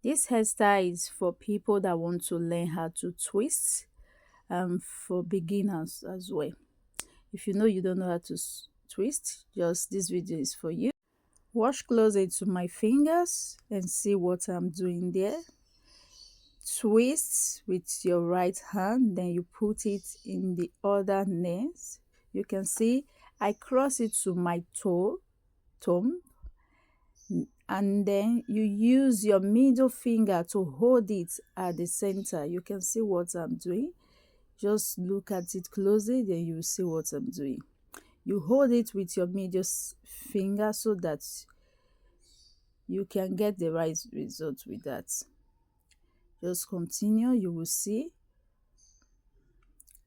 This hairstyle is for people that want to learn how to twist, and for beginners as well. If you know you don't know how to twist, just this video is for you. Wash closer to my fingers and see what I'm doing there. Twist with your right hand, then you put it in the other nails. You can see I cross it to my thumb, and then you use your middle finger to hold it at the center. You can see what I'm doing. Just look at it closely, then you will see what I'm doing. You hold it with your middle finger so that you can get the right result with that. Just continue, you will see.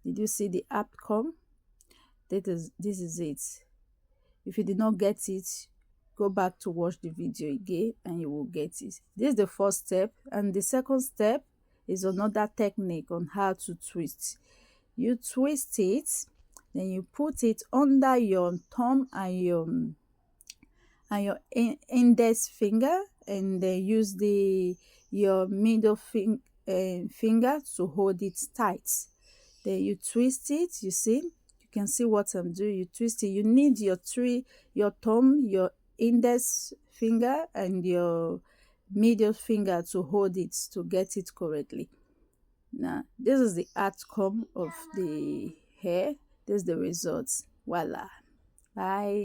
Did you see the outcome? This is it. If you did not get it, go back to watch the video again and you will get it. This is the first step, and the second step is another technique on how to twist. You twist it, then you put it under your thumb and your index finger, and then use your middle finger to hold it tight. Then you twist it. You see, you can see what I'm doing. You twist it. You need your thumb, your index finger, and your middle finger to hold it to get it correctly. Now this is the outcome of the hair. This is the results. Voila. Bye.